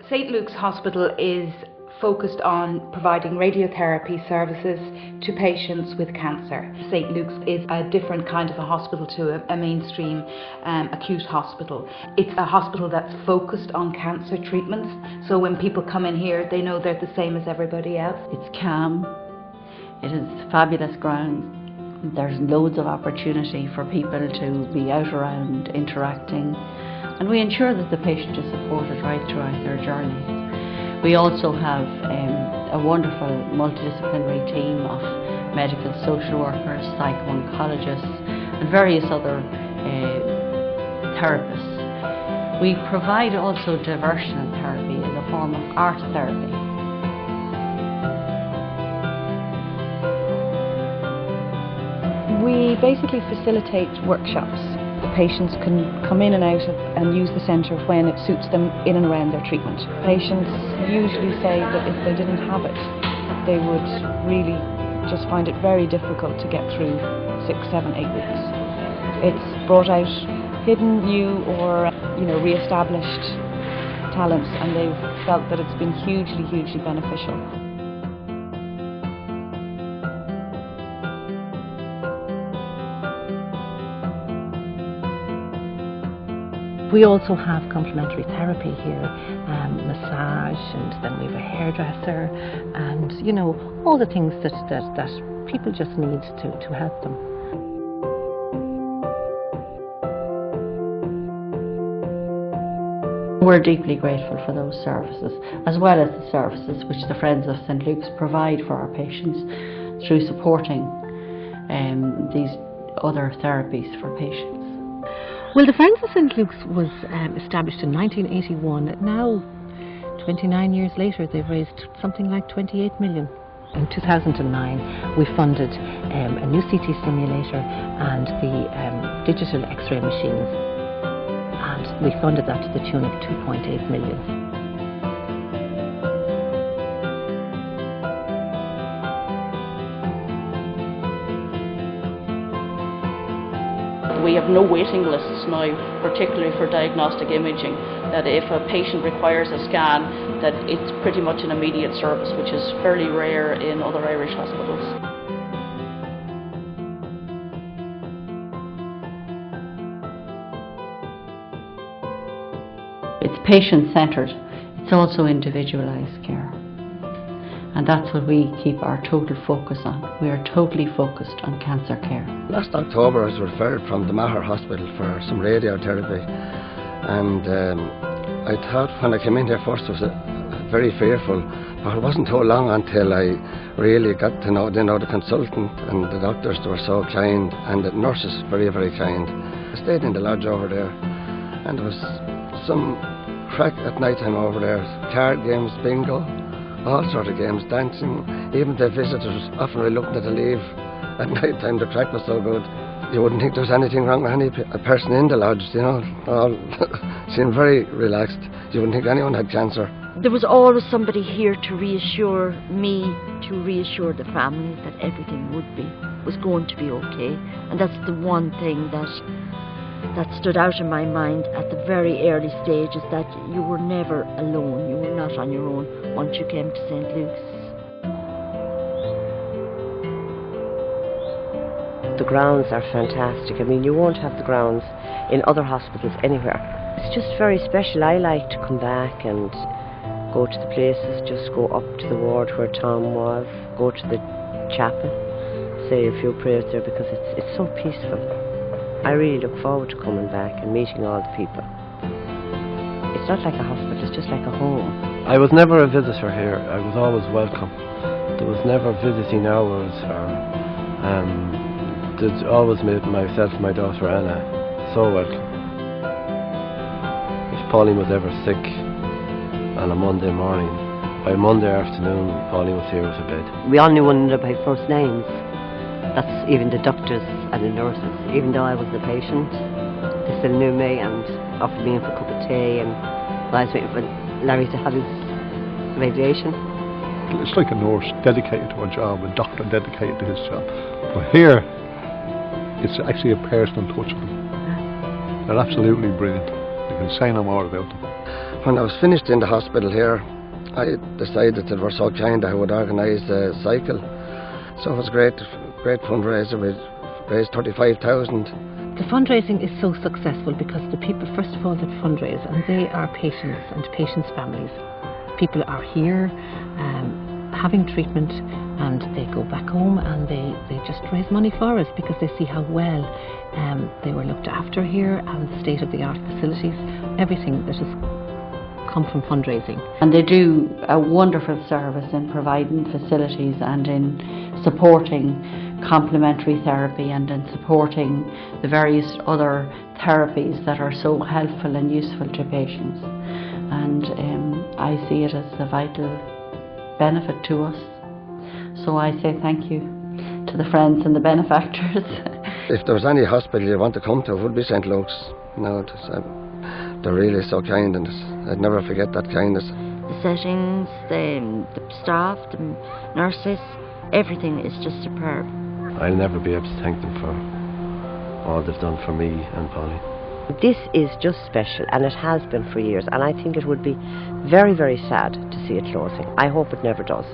St Luke's Hospital is focused on providing radiotherapy services to patients with cancer. St Luke's is a different kind of a hospital to a mainstream acute hospital. It's a hospital that's focused on cancer treatments, so when people come in here they know they're the same as everybody else. It's calm, it is fabulous ground. There's loads of opportunity for people to be out around interacting, and we ensure that the patient is supported right throughout their journey. We also have a wonderful multidisciplinary team of medical social workers, psycho-oncologists and various other therapists. We provide also diversional therapy in the form of art therapy. We basically facilitate workshops. The patients can come in and out and use the centre when it suits them in and around their treatment. Patients usually say that if they didn't have it, they would really just find it very difficult to get through 6, 7, 8 weeks. It's brought out hidden, new or re-established talents, and they've felt that it's been hugely, hugely beneficial. We also have complementary therapy here, massage, and then we have a hairdresser, and all the things that people just need to help them. We're deeply grateful for those services, as well as the services which the Friends of St Luke's provide for our patients through supporting these other therapies for patients. Well, the Friends of St Luke's was established in 1981. Now, 29 years later, they've raised something like 28 million. In 2009, we funded a new CT stimulator and the digital X-ray machines, and we funded that to the tune of 2.8 million. We have no waiting lists now, particularly for diagnostic imaging, that if a patient requires a scan, that it's pretty much an immediate service, which is fairly rare in other Irish hospitals. It's patient-centred, it's also individualised care. And that's what we keep our total focus on. We are totally focused on cancer care. Last October I was referred from the Maher Hospital for some radiotherapy, and I thought when I came in here first I was very fearful, but it wasn't so long until I really got to know the consultant and the doctors. They were so kind, and the nurses very, very kind. I stayed in the lodge over there, and there was some crack at night time over there, card games, bingo, all sort of games, dancing. Even the visitors often reluctant to leave at night time. The crack was so good. You wouldn't think there was anything wrong with any person in the lodge, all seemed very relaxed. You wouldn't think anyone had cancer. There was always somebody here to reassure me, to reassure the family that everything was going to be okay. And that's the one thing that stood out in my mind at the very early stages, that you were never alone, you were not on your own once you came to St Luke's. The grounds are fantastic. I mean, you won't have the grounds in other hospitals anywhere. It's just very special. I like to come back and go to the places, just go up to the ward where Tom was, go to the chapel, say a few prayers there, because it's so peaceful. I really look forward to coming back and meeting all the people. It's not like a hospital, it's just like a home. I was never a visitor here. I was always welcome. There was never visiting hours, or there's always made myself and my daughter Anna so welcome. If Pauline was ever sick on a Monday morning, by Monday afternoon Pauline was here with her bed. We all knew one another by first names. That's even the doctors and the nurses. Even though I was the patient, they still knew me and offered me in for a cup of tea, and I was waiting for Larry to have his radiation. It's like a nurse dedicated to her job, a doctor dedicated to his job. But here, it's actually a personal touch with them. They're absolutely brilliant. You can say no more about them. When I was finished in the hospital here, I decided that we're so kind I would organise a cycle. So it was a great fundraiser. We raised 35,000. The fundraising is so successful because the people, first of all, that fundraise, and they are patients and patients' families. People are here having treatment, and they go back home and they just raise money for us because they see how well they were looked after here, and the state-of-the-art facilities, everything that has come from fundraising. And they do a wonderful service in providing facilities and in supporting complementary therapy and in supporting the various other therapies that are so helpful and useful to patients. And I see it as a vital benefit to us. So I say thank you to the friends and the benefactors. If there was any hospital you want to come to, it would be St. Luke's. No, they're really so kind, and I'd never forget that kindness. The settings, the staff, the nurses, everything is just superb. I'll never be able to thank them for all they've done for me and Polly. This is just special, and it has been for years, and I think it would be very, very sad to see it closing. I hope it never does.